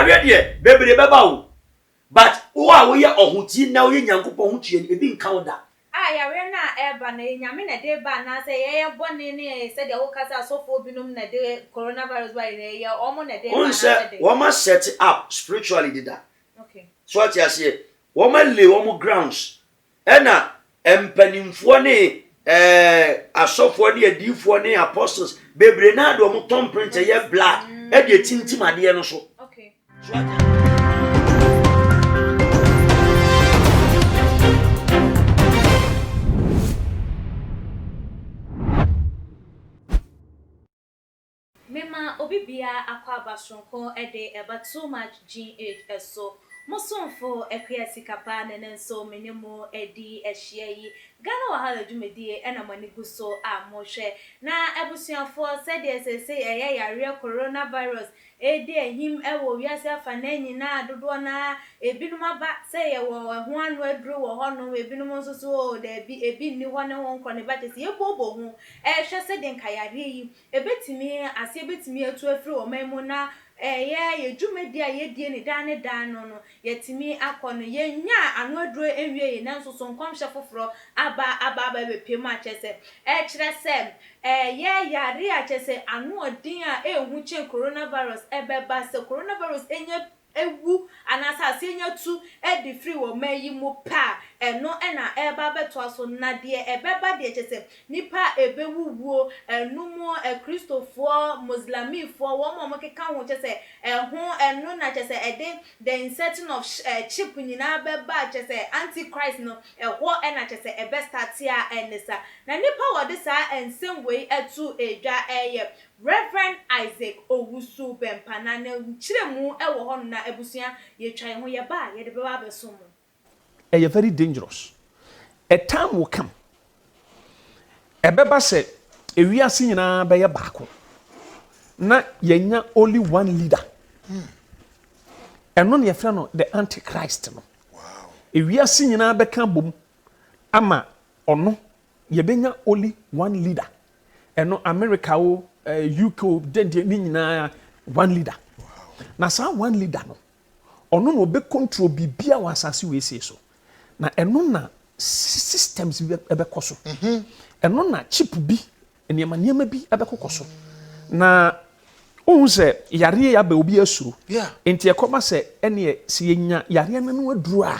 yare de bebre beba wo but wo a wo ye ohuti na wo ye nyankopon ho tue ebi nka wo da yare na eba na nyame na de ba na say ye bone ne say de wo kasa sofo binum na de coronavirus ba ye omo na de ba na say wo ma set up spiritually did that. Okay. So what you say wo ma lay wo grounds ena empanimfo ne asofo ne adifo ne apostles bebre na do mo tom print ye blood e de tintim ade no so. Okay. So Mema obibia akwa basronko ede eba too much GH so mosonfo ekwesi kapa nenenso menemo edi ehye yi Ghana wahala dwumedie ena manigu so a mohwe na ebusuafo said say yare coronavirus edi ehim ewo wiase afa na nyina dodo na ebinum aba say ye wo ho anu aduru wo ho no ebinum nso so da bi ebi ni ho ne ho nkọ ne ba tese ye bobo ho hwe se de nkayare yi ebetimi ase ebetimi atu afiri wo memu na ye dwumedi a ye die ne dan no yetimi akọ no ye nya anu aduru enwie ye nanso so nkomhye foforo aba bepem a chese kire se ye yare a chese anu odin a ehu che coronavirus ebeba se coronavirus enye ewu anasa senya tu di free wo mayi mu pa eno na eba beto aso na de ebeba de chese nipa ebewuwuo enu mu kristofo muslimifo wo mo keka ho chese ho enu na chese ede the insertion of chip nyina beba chese antichrist no ho na chese ebe start ya enisa na nipa wo de sa ensem we etu edwa Reverend Isaac Owusu Bempah na nchiremu ewo ho na ebusua ye twan ho ye ba ye de be ba beso mo very dangerous. A time will come ebeba se ewiase nyina be ye baako na yenya only one leader eno ne yefra no the antichrist no wow ewiase nyina be ka bom ama ono ye benya only one leader eno America wo UK dende ni nyina one leader wow na sa one leader no ono no be control bibia wa asase we say so na eno na systems ebe koso eno na chip bi enema bi ebe kokoso na ohun se yare ya ba obi asuro enti ekoma se ene se yenya yare na no aduru a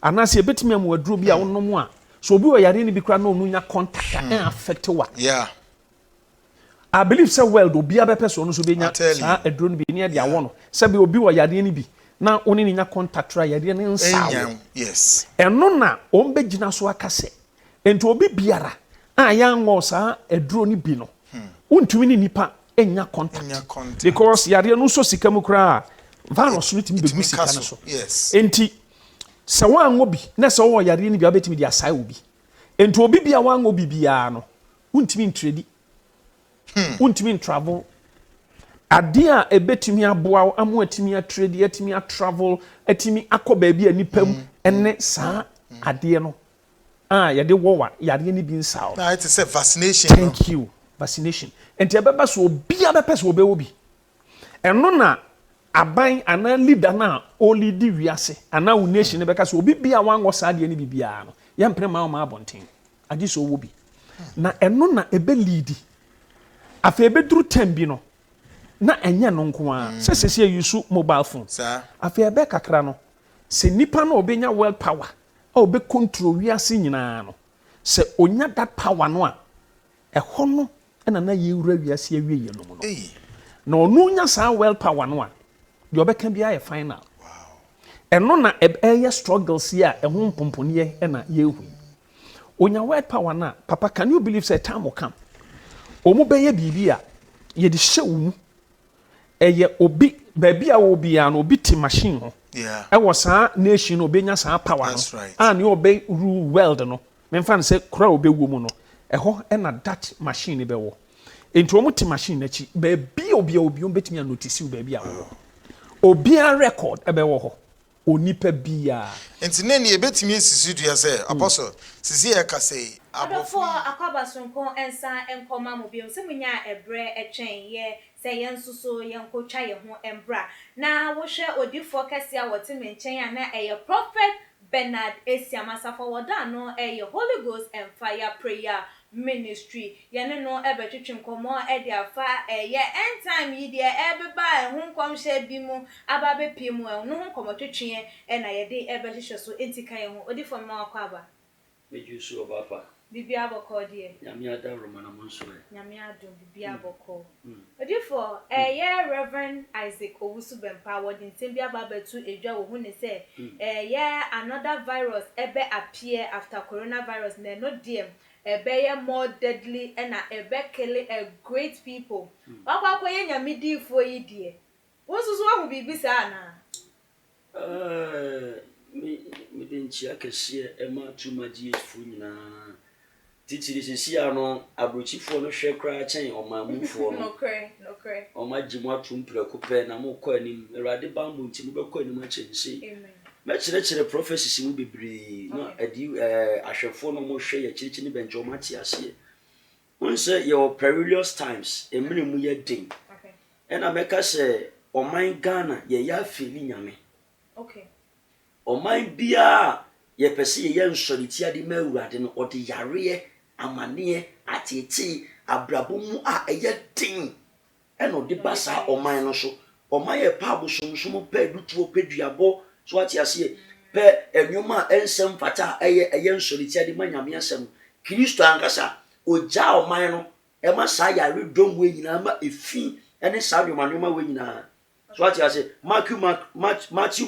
ana se betimi am aduru bi a wonom a so obi o yare ni bi kra na onu nya contact and affect wa I believe so well do bia be person no so be nya sa aduru no bi ne dia wo no se be obi wo yare ni bi na oni ni nya contact ra yare ne nsa yes eno na o mbe gina so akase enti obi biara a ya ngo sa aduru ni bi no untumi ni nipa enya contact because yare no so sika mu kra VlRUS no timi begu sika na so yes enti se wango bi na se wo yare ni bi abetimi dia sai obi enti obi bia wango bi bia no untimi ntredi untimi travel adia ebetimi aboa amu atimi atredi atimi travel atimi akoba bia nipam ene sa ade no yade wowa yare ni bi nsaw na it is a vaccination thank you vaccination enti ebeba so bia be pese obe obi eno na aban ana leader na o lead wiase ana wo nation be ka so obi bia wango sa de ni bibia no ye mpre ma ma abonten agi so wo bi na eno na ebe lead afa ebe duru tembi no na enye no nko a sesese yusu mobile phone afa ebe kakra no se nipa na obenya world power a obe control wiase nyina no se onya that power no a eho no na ye wura wiase awie ye no no na onu nya sa well power no a de obeka bia ye final wow eno na eye struggles ya eho mpompone na ye hu onya well power na papa can you believe say time will come omu beye bibia ye de hye wo eye obi ba bia wo bia no obi ti machine ho e wo sa nation no obenya sa power no ne obe rule world no memfa no say kura obe wo mu no eho na that machine be wo enti omu ti machine na chi ba bia obi betimi a notice ba bia wo obi a record ebe wo ho onipa bia enti na ne betimi asisi dua say apostle sisi e ka say abofo akwabasonko ensa enkoma mo bi se munya ebre etwen ye say yen so yen ko twa ye ho embra na wo hwe odifo kase a wote me nchen na prophet Bernard Esiamasafo woda no Holy Ghost and Fire Prayer Ministry yene no ebetwetwe nkomo de afa end time yi de ebeba ho nkomhye bi mu ababe pie mu no ho nkomo twetwe na ye de ebehwehwe so entika ye ho odifo ma akwa aba Mejusu obapa bibia boko de nyame ada romana monsoe nyame adom bibia boko odifo Reverend Isaac Owusu Bempah wodin tembia babatu edwa wo hu ne se another virus ebe appear after coronavirus na no dem ebe more deadly and ebe kill a great people wakwa ye nyame difo yi die wosusu wa hu bibisa na me den chia kese ema tuma gsfu nyina titiri sisi ano abrochifo no hwe kra chen omamufo no no omajimu atumpreko pe na mo kọ anim erade bambo nti mo be kọ anim achense amen me kire prophecies mu bebre no adi ahwefo no mo hwe ye kire ni benjo mati ase onse your perilous times emre mu ye den okay ena meka se oman Ghana ye ya feli nyame okay oman bia ye pese ye nsori ade ma awurade no ode yare amane atete abrabomu a eye den ena ode basa oman no so oman ye pa abosomsom pa dutuo peduabo so ati ase pe enwoma ensem fata eye nsori ade ma nyame asem Kristo ankasa oja oman no e ma sa yare dom we nyina ma efi ene sa dwoma we nyina so ati ase Matthew,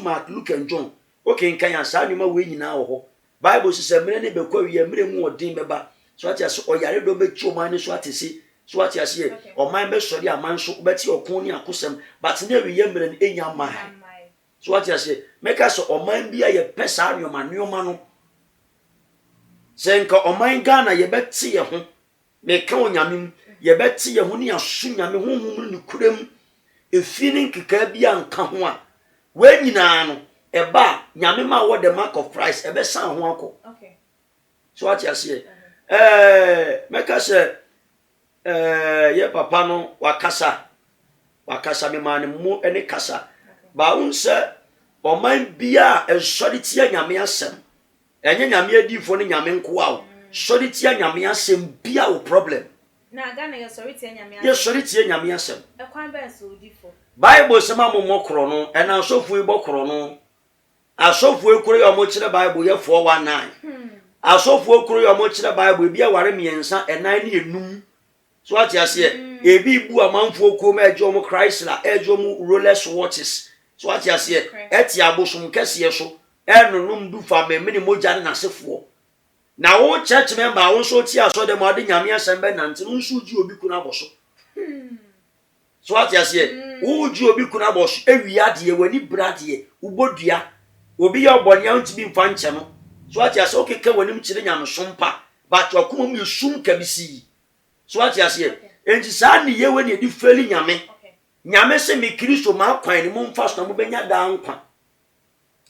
Mark, Luke and John okay nkan ya sa dwoma we nyina wo ho Bible say mene ne be kwa wi mre mu odin beba so ati ase oyare do be chi oman ne so ati se so ati ase oman be sori aman so beti okon ni akosem but ne wi ye mre ne enya mai so ati ase meka so oman bia ye pesa nyoma no senka oman Ghana ye beti ye ho meka onyame ye beti ye ho ni asu nyame honhom ni kurem efini nkeka bia nka ho a we nyina no eba nyame ma wo the mark of Christ ebe san ho akọ okay so ati ase meka se ye papa no wakasa me man mu ene kasa ba unse oman bia ensori tia nyame asem enye nyame adifo ne nyame nko a sori tia nyame asem bia wo problem na Ghana ye sori tia nyame asem ye sori tia nyame asem ekwan be so odifo Bible sema mo kro no ena asofu ibo kro no asofu ekuro yo mo kire Bible ye 419 asofu ekuro yo mo kire Bible bia ware miensa enan ne enum so ati ase ebi bu amanfo okuo ma ejo mo Chrysler ejo mo Rolex watches so ati ase eti abosom kese so enunum du fa me mini moja na asefo na wo church member wo so ti aso de mo de nyame asembe nante no nso ji obi kuna boso so ati ase wo ji obi kuna boso ewia de wani brade ubodua obi ya oboni an ti bi mfa nche no so ati ase okeke wani mchire nyame sompa ba to akoma mu esum kabisi so ati ase enti sa ni ye wani edi feli nyame nyame se me Kristo ma kwan ni mo mfa so na mo benya da nkwa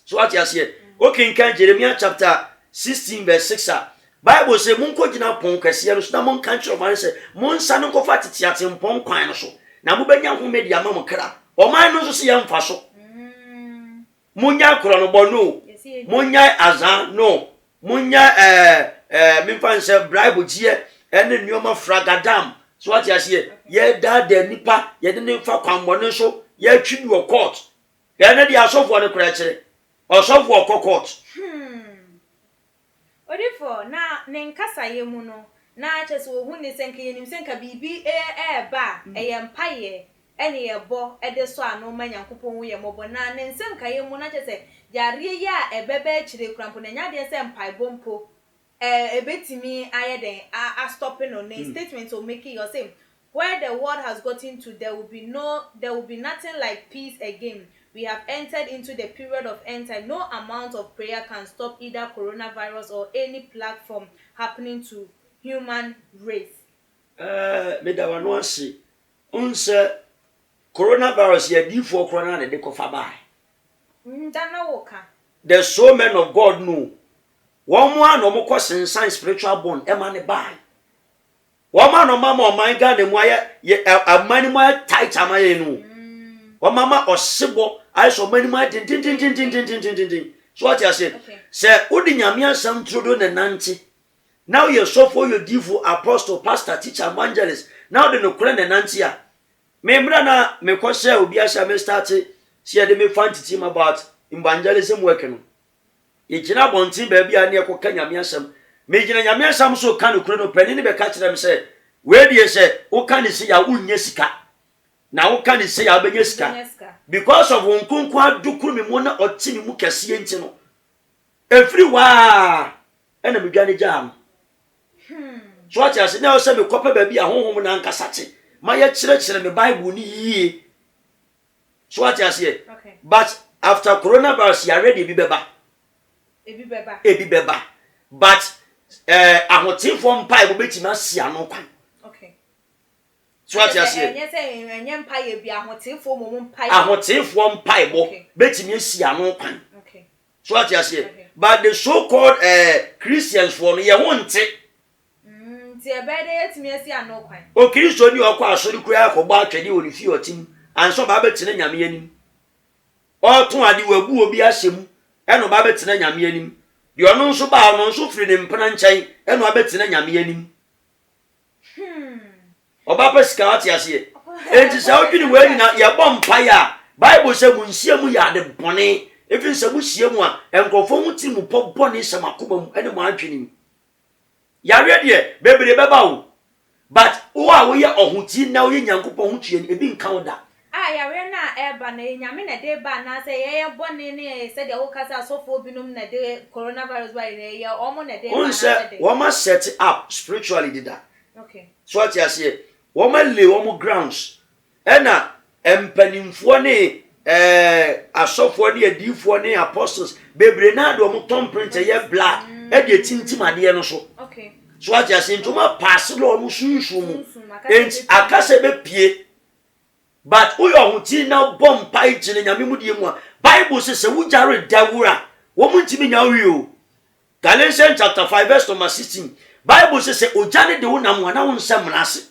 so ati ase okay kan Jeremiah chapter 16 verse 6 Bible say mun ko gina pon kase no so na mon kan chiro man say mon sa no ko fa tete pon kwan no so na mo benya ho media ma mo kra o man no so se yam fa so munya kro no bono munya azan no munya me fan say bribe gie ene nyoma fragadam so ati ase ye da nipa ye de ne fa kwanbone so ye twi wo court ye ne dia asofo ne kra kire osofo court odifo na ne nkasa ye mu no na chese wo hu ne senka ye nim senka bibi ba eyempaye ene ye bo ede so ano ma Nyankopon wo ye mobo na ne nsenka ye mu na chese yare ya ebebe chire krampo na nya de se mpai bompo ebetimi aye den a stopping on a statement to make it yourself where the world has gotten to there will be nothing like peace again. We have entered into the period of end time. No amount of prayer can stop either coronavirus or any platform happening to human race. Me da wano ase. Unse coronavirus ye di for corona na de kofa bai. Ndana woka. The so men of God know. One more no mo kwesen spiritual bond e ma ne bai. Wama no mama oman ga ne moya amani moya tight amaye no. Wama osebo aiso mani moya tin. So what you say? Say odi nyame asam trodo ne nante. Now you so for your divu apostle pastor teacher evangelist. Now the no kure ne nante ya. Me mbra na me kwose obi asha me start see dey me fan team about evangelism work no. Ye gina bontin ba bia na ekoka nyame asam. Me gina nyame asam so ka no kure no pani ne be ka kire me say we dey say wo ka ne se ya unnya sika. Na wo ka ne se ya benya sika. Because of wonkunku adukuru me mo na oti me mu kese enti no. Everywhere ena me dwane jam. So what you say now say me kopa ba bia honhom na nkasate. Ma ye kire me Bible ni yie. So what you say? Okay. But after coronavirus you already bi beba. Ebi beba. But ahotin form pai bo betima asia no kwan. Okay. So what you say? Enye say enye mpaye bi ahotin form mo mpaye. Ahotin form pai bo betimi asia no kwan. Okay. So what you say? But the so called Christians for ye wonte. Ti e be dey etimi asia no kwan. O Kristo ni okwa asori kura akogba atwede oni fi otim. Anso ba betene nyame anim. O tun ade wabu obi ahyem. Eno ba betene nyame anim. De ono nso ba ono nso firi ne mpena nkyɛn. Eno abetene nyame anim. Oba pasika wati ase. Enti sa odwini we ni na ye bom mpae a Bible say munsia mu ya de bone. Even se mu hie mu a enkofo mu ti mu bone se makoba mu ene mu adwene. Yare de bebre beba wo. But wo a wo ye ohuti na wo ye nyankopɔ ho tue ebi nka wo da. Yare na eba na nyame na de ba na say ye bone ne say de wo kasa sofo binum na de coronavirus ba ye omo na de ba na say wo ma set up spiritually did that. Okay. So what you say? Wo ma lay wo grounds. Ena empanimfo ne asofo ne adifo ne apostles bebre na do mo tom print ye black e de tintim ade no so. Okay. So what you say? Ntoma pass lo mo sunsun mu. Ent akase be pie. But we are hunting now bomb pie in Yamimudium. Bible says, "We jarred Dawura, woman to me now you." Galatians chapter 5, verse number 16. Bible says, "Ojani de una mwana un samnasi."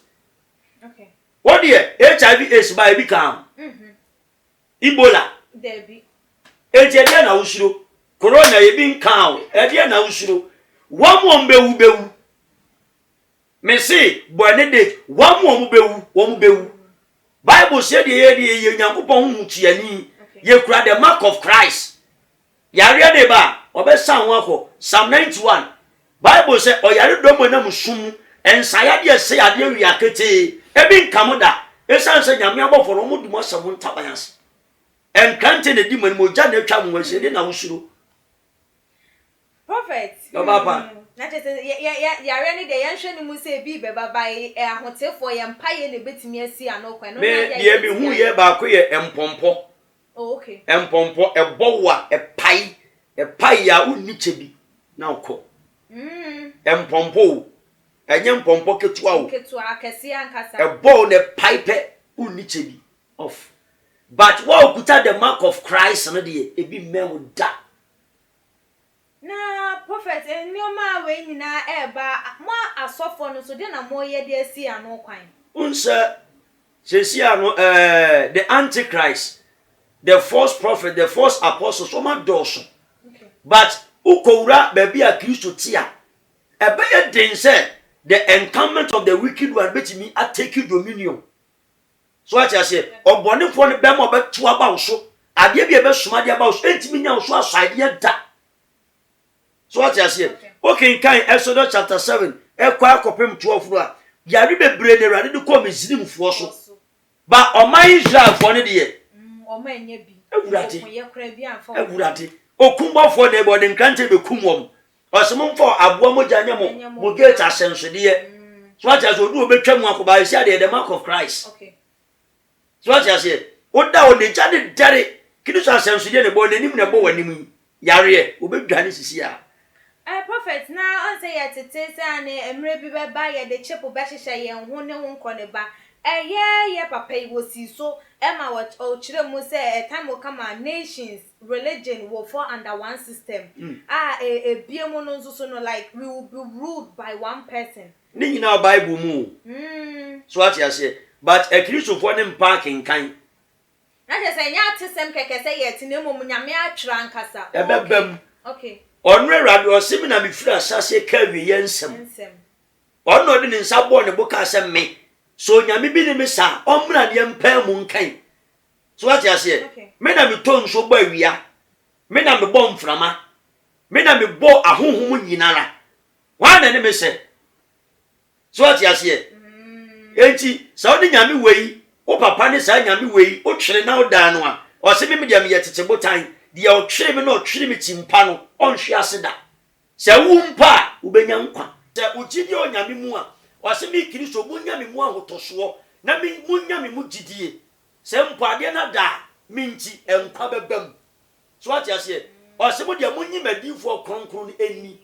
Okay. What year? HIV AIDS by become Ebola. Debbie. Ejia na usuro. Corona ebin cow. Ejia na usuro. One more bewu. Me say, Benedict, one more bewu. Bible said ye nyankopon hu tuani ye kura the mark of Christ. Yare de ba obesa ho akọ Psalm 91. Bible said oyare do mo na musum ensaya de se ade wi akete ebi nkamoda esan se nyame abofo no mudu mo sabo ntabayas. Enkante ne di mo moja na atwa mo wase de na usuro. Prophet. Papa. Na te yare ni de yenhwe ni mu se bi beba bai ahotefo ye mpaye ne betimi asi anokwa no na ya me bi hu ye ba ko ye empompo. Oh, okay. Empompo ebowa epai ya unni chebi na ukọ. Empompo enye mpompo ketua o. Ketua akese ankasa. Ebo ne pipe unni chebi off. But what okuta the mark of Christ no de ebi mem da. Na prophet enioma we nyina eba mo asofo no so de na mo ye de asi anokwan. Unse sesiano the antichrist, the false prophet, the false apostle, so ma doso. Okay. But ukowura baby a Kristo tia. Ebe ye den say the encampment of the wicked one betimi take you dominion. So what I say, obonefo ne bem obeto aba so. Ade bi ebe suma de aba so entimi nya so asade da. So what I say, okay, kan Exodus chapter 7, ekwa akopem 12 ro a. Yare bebre ne rade de ko Misrim fo so. Ba oman Israel fo ne de Oman nya bi. Ewurade. Kra bi anfa. Ewurade. Okumbofo ne bo de nkante be kumwom. Osemomfo aboa moja nya mo gate asensode ye. So what I say, odu obetwa mu akoba isi ade the mark of Christ. Okay. So what I say, oda o de jade dare kidusa asensode ne bo ne nim ne bo wanim. Yare obedwane sisi a. Prophet na on say yetete say ane emre bi be ba ye de chepo be hihye ye ho ne ho nkone ba ye papa yi wosi so ema what o chire mu say time will come our nations religion will fall under one system. Ebie mu no nso so no like we will be ruled by one person. ni nyina Bible mu so ati ase but a Christian for them parking kan na je say nya atesem keke say yet na mum nyame atwra nkasa ebebem okay onre rade osimi na me fira asase ka wi yensem ono de ne nsa bo ne boka asem me so nyame bi ne me sa omra de mpa mu nkan so ati ase me na me ton so ba wia me na me bo mframa me na me bo ahohom nyinara wana ne me se so ati ase enti sa odi nyame wei o papa ne sa nyame wei o twere na o da no a o se me de me yetete botan de o twere me na o twere me timpa no on hwe ase da se wumpa wo benya nkwa se ugidi o nyame mu a o se me Kristo mu nyame mu ahotoso na me mu nyame mu gidie se mpade na da minti enkwa bebam so ati ase o se mo de mo nyimadifo kronkron eni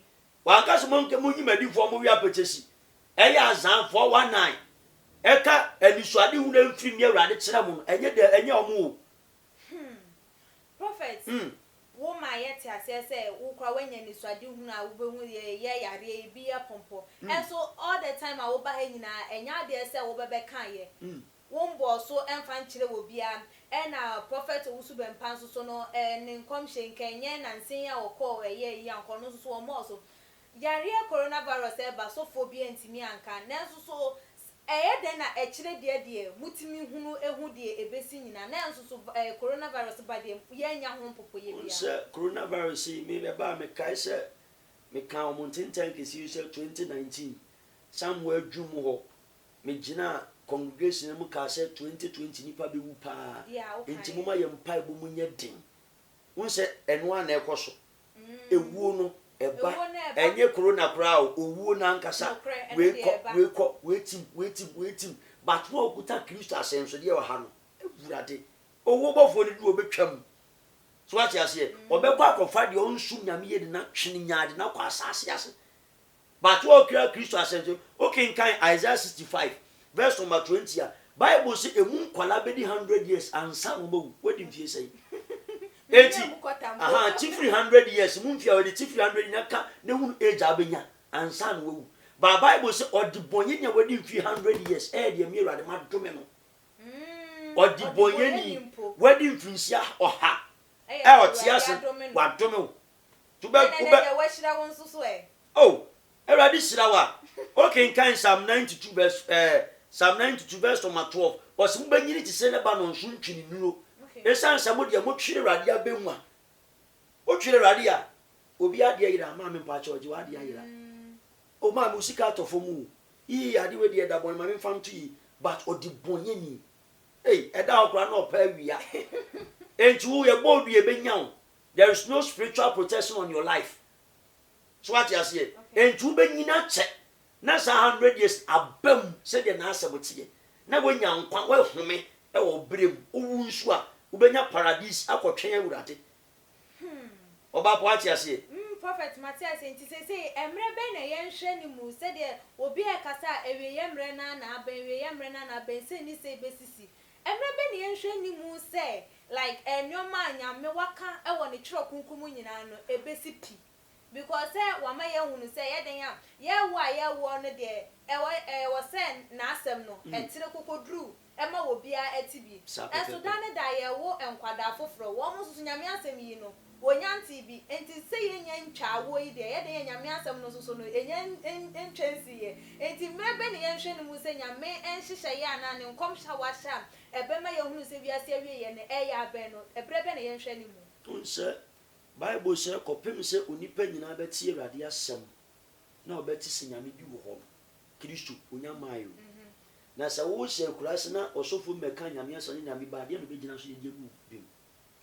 wa ka so mo nke mo nyimadifo mo wi apetesi eya azan 419 eka enisuade hu na mfiri mi awrade kira mu enye de enye omo prophet wo ma yete asese wo kwa wenya nisuade hu na wo behu ye yare bi ya pompo and so all the time I wo ba ha nyina enya de ese wo bebe kan ye wo mbo so emfa nkire wo bia na prophet Owusu Bempah so no ne nkom hyenkenye na nsen ya wo ko ye yi anko no so mo so yare coronavirus eba so phobia ntimi anka na so den na ekire de mutimi hunu ehu de ebesi nyina na so coronavirus ba de yenya ho popo ye bia se coronavirus me be ba me kai se me kan o montintan kesi se 2019 somewhere dwum ho me gina congregation mu ka se 2020 nipa be wu pa enti muma ye mpa ebo mu nya din won se eno ana ekoso ewuo no eba enye corona kra owuo na nkasa wetim but no okuta Kristo asenso de o ha no ewurade owo bofo ni du obetwam so ati ase obekwa akofa de onsu nyame ye de na twene nyaade na kwa asase ase but wo kra Kristo asenso okay kan Isaiah 65 verse number 20 a Bible say emu nkwala be di 100 years ansa no bo wodi mfie sei eti chifri 100 years mumfia we chifri 100 nyaka ne hu age abenya ansa no wu ba Bible say odibonye nya we di mfie 100 years de mi awrade ma dome no odibonye ni we di mfinsia oha otiase wa dome wo to be we shira won so oh awrade shira wa okay kan Psalm 92 verse Psalm 92 verse 12 was mbanyiri ti se ne ba no nso ntwini nuro esan samo de mo twire awrade abenwa o twire awrade a obi ade ayira ma me pa church wa ade ayira o ma mu sika atofo mu yi ade we de da bon ma me fam to yi but odibonye ni eda okra na opa awia entu ye bodu ye benyaw there is no spiritual protection on your life so what you say entu benyina che na sa 100 years abam se de na asabotie na wonya nkwa we home e wo brem owu nsu a ubenya paradise akotwen awurade oba po ati ase prophet Matthias enti say emre be na yenhwe ni mu se de obi e kasa ewe yemre na aban ewe yemre na aban se ni se besisi emre be na yenhwe ni mu se like enyoma anyame waka e wo ne twiro kunkum nyina no ebesi pi because wama ye hunu se ye den ya ye wo no de wo se na asem no etire kokodru ema wo bia etibi enso dane da ye wo enkwada foforo wo mo so nyame asem yi no wonyanti bi enti se ye nya ntwa wo yi de ye den nyame asem no so no enya ntwensi ye enti mebe ne ye nhwe ne mu se nyame enhyehyɛ ye ana ne nkom hya wahya ebema ye hunu se biase awie ye ne eya aben no ebrebe ne ye nhwe ne mu unse Bible say kopem se onipa nyina beti awrade asem na obeti se nyame di wo ho Kristo onyamayo na sa wo se kurase na osofo meka nyame asane nyame ba de no begina so ye gu bim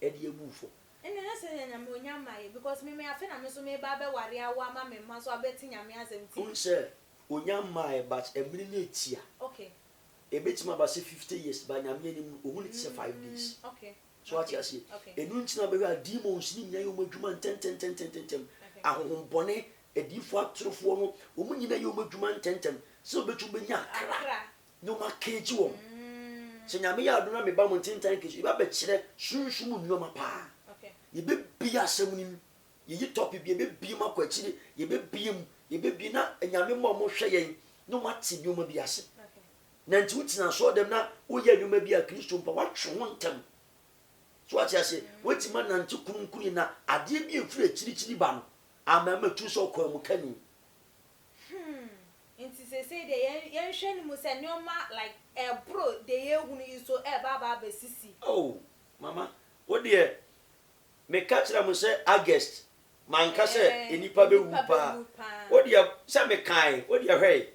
e de gu fo ene na se nyame onyamayo because me afi na me so me ba be ware awa ma me ma so abeti nyame asem ti unse onyamayo but emri na etia okay ebetima ba se 50 years ba nyame ni ohun ti se 5 days okay so what you say enu ntina be ga demons ni nya yo madwuma ntenten ahohombone edifo atrofo no omu nyina yo madwuma ntenten se obetu benya akra no makeji wo se nyame ya adona me ba mo ntenten keji ba be kire sunsun nyoma pa ye be bia asem ni ye yi top bi ye be bi makwa kire ye be bi na nyame mo hwe yen no mati nyoma bi ase na nti utina so dem na woyɛ nyoma bi a Kristo mpa watwe ho ntem so ati ase wetima na nti kurunkuni na ade bi efure chirichiri ba no amama tu so kwa mu kani nti say de yen hwɛ ni mu say nyoma like bro de ye hunu iso baba besisi oh mama wo de me catch mu say August manka say enipa be wu pa wo de say me kai wo de hwɛ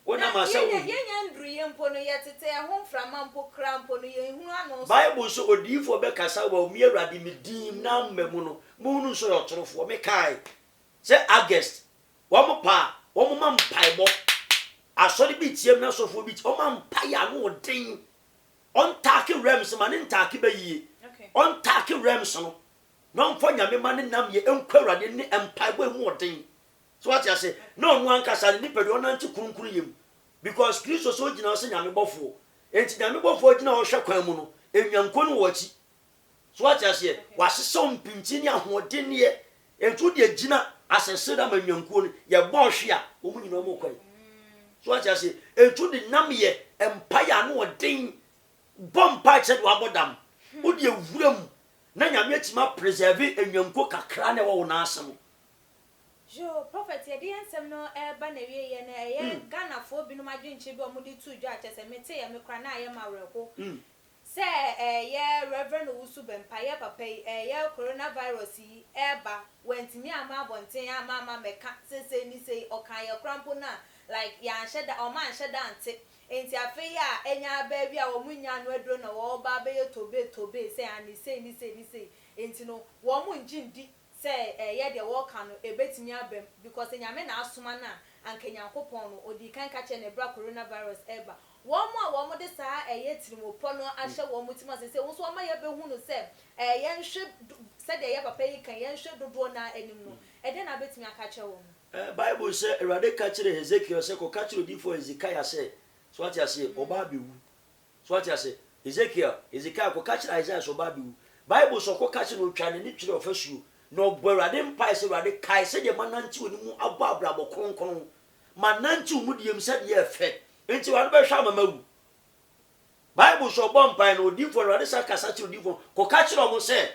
wona ma say yen ndru ye mpo no yetete ho mframa mpo kra mpo no ye hunu ano Bible so odifo be kasa wa mi Awurade me dim na mmemu no mu nu so yotorofo me kai say August wo mo pa wo mo ma mpaibo asori bi tiem na sofo bi o ma mpaya no odin on take rems ma ne ntake ba yie on take rems no no mfo nyame ma ne nam ye enkwa Awurade ne mpaibo emu odin so what you say no no ankasa ni pedo na nti kurunkuru yem because Kristo so gina so nyame bofo enti nyame bofo gina o hwe kwan mu no enwanko no wachi so what you say wasese mpinti ni ahoden ne entu de gina asese da manwanko no ye bo hwe a o mu nyina o mo kwan so what you say entu de nam ye empire no odin bompa che do abodam o de wuram na nyame atima preserve enwanko kakra na wo na asem Jo prophet ye dey ansem no ba na wie ye na Ghana fo bi no madwenche bi o mo di tu dwa chese mete ye me kra na ye mawereko se ye Reverend Owusu Bempah ye papa ye coronavirus yi ba wentimi ama abonten ama meka se ni se okan ye krampo na like ya nheda o ma nheda ante enti afi ya enya ba bi a wo munya no adro na wo ba be ye tobe se ani se ni se enti no wo mu njindi say ye de work no ebetimi abem because nyame na asoma na anka nyankopon no odi kan ka che na bra coronavirus eba wo mo de saa ye tirimopo no ahye wo mo tima se wo so ma ye be hu no say ye nhwe say de ye papa yi kan ye nhwe dodo na anim no de na betimi aka che wo Bible say Awurade ka kire Ezekiel say ko ka kire odifo Ezekiel say so what you say oba be wu so what you say Ezekiel ko ka kire Isaiah so oba be wu Bible so ko ka kire no twa ne twire ofasuo no Awurade mpa se Awurade kai se de mananti oni mu abo abrabo kronkron mananti mu de yem se de efe enti wa be hwa mamawu Bible so bompa no odifo Awurade sa kasa kire odifo ko ka kire o mo se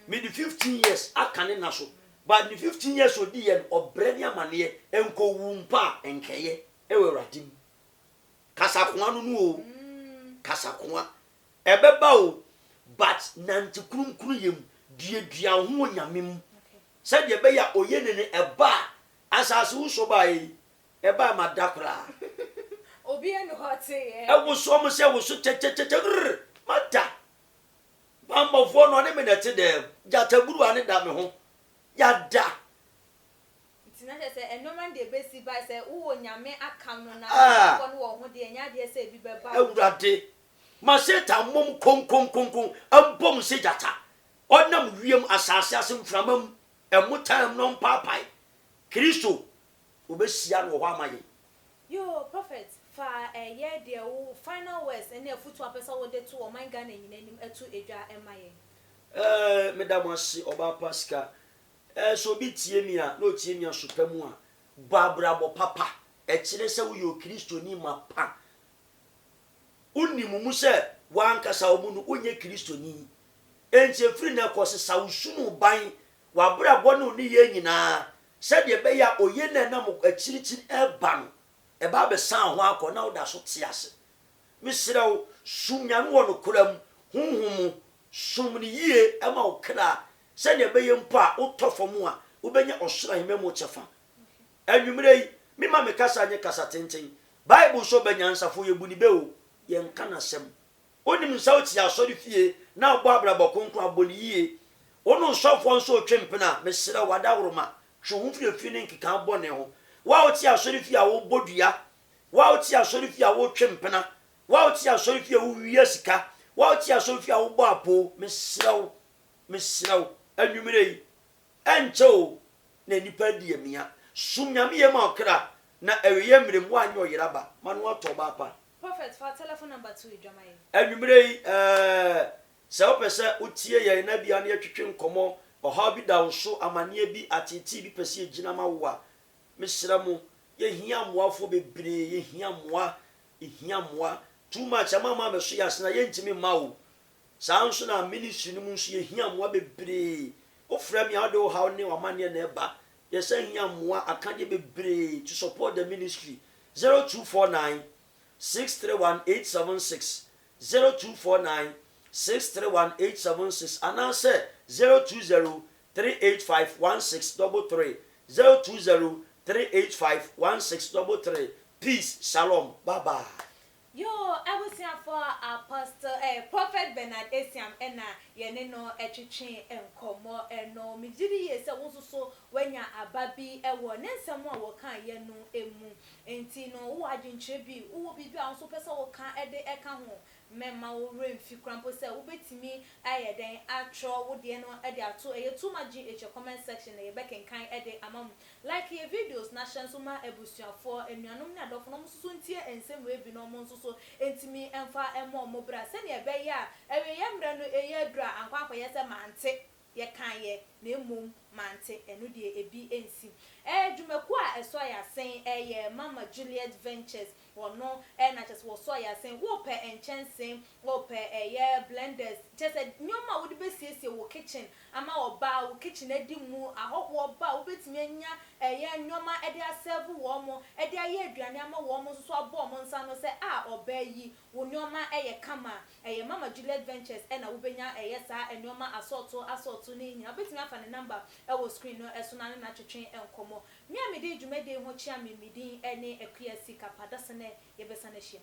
me the 15 years akane na so but the 15 years odi yen obrani amane enko wumpa enkeye ewe Awurade kasa koa no nu o kasa koa ebeba o but nanti kurunkuru yem dua ho nyamem said ye be ya oyene ne eba asase wo so bai eba madakra obi en hote e wo so mo se wo so chechecheche mata bamba fo no ne me na te de jataburu ane da me ho ya da ntina se enoman de besi bai se wo nyame akam no na ko no wo ho de nya de se bi be ba Awurade ma se ta mom konkon ambom se jata onam wiem asase asem framam emutam no papai Kristo obesia no ho amaye yo prophet fa ye de wo final words and e futu apesa wo de to o man Ghana nyinanim etu edwa emaye medam ase oba pasca so bi tie mi a no tie mi asopamu a babra bo papa e kire se wo yo Kristo ni mapa unimu mu se wankasa wo mu no onye Kristo ni enti efiri na kose sawusunu ban wabra bonu ni ye nyina said ye be ya oye na na mo akirichiri eba no eba be san ho akọ na oda so tiase misrew sumnyame wo no koram hunhum sumni yie ema okra said ye be ye mpo a utofomu a ubenya osra himemu chefa anwumre yi mima me kasa nye kasa tenten Bible so benya nsafo ye buni be o ye nka na sem onim sauti asori fie na ogbo abrabo konkon aboni yie onu sofo nso twempena mesere wada woroma hwe hu fie ne nkika abone ho wa oti asori fie a wo bodua wa oti asori fie a wo twempena wa oti asori fie wo wiye sika wa oti asori fie a wo bo apo mesere anwumre yi encho na nipa die mia sumnyame ye ma okra na eweye mremu anyo yeraba manu otoba apa prophet for telephone number 2 idwamaye anwumre se opese utie ye na bia na atwetwe nkomo oha bi da wo so amane bi atiti bi pese agina ma wo a mesrɛ mo ye hia moafo bebre ye hia moa too much amama me so yasna ye ntimi mawo saa nso na ministry no mu nso ye hia moa bebre ofra mi ade wo haw ne wamane na eba ye say hia moa akade bebre to support the ministry 0249 631876 0249 631876 and answer 020 3851633 020-385-1633. Peace, shalom, bye bye. Yo, I was here for Apostle, Prophet Bernard Esiam, and yene no etching and como and no mijiri yes, so when ya a baby a one and someone will can yenu emu and tino who are in tribute who will be bound so person will can at the account. Memma will ring few crumples say, will be to me. I then actual would the no at the too much in your comment section, a back and kind at the amount. Like your videos, National Suma Ebusia for and your nominal of no soon tier and same way be no more so intimate and far and more mobra. Send your bay ya, every young brand a year bra and papa yes a man take ye can ye, no moon, mante, and no dear a BNC. Jumaqua, as I saying, Mama Juliet Ventures. Or no, and I just was so I saying, whoop and chancing, whoop blenders. Just a no ma would be see your kitchen. I'm our bow kitchen, a dimu, a hot war bow with me, a year no ma at their several warmer, at their year, Granama warmers, so a bomb on Sano say, or bear ye, will no ma a kama, a Mama Juliet Ventures, and a Ubenya, a yes, and no ma assault to name. I bet me up on a number, I will screen no as soon as natural train and como. Me, I made you made a watch me, any a clear sick up, ye besaneshia.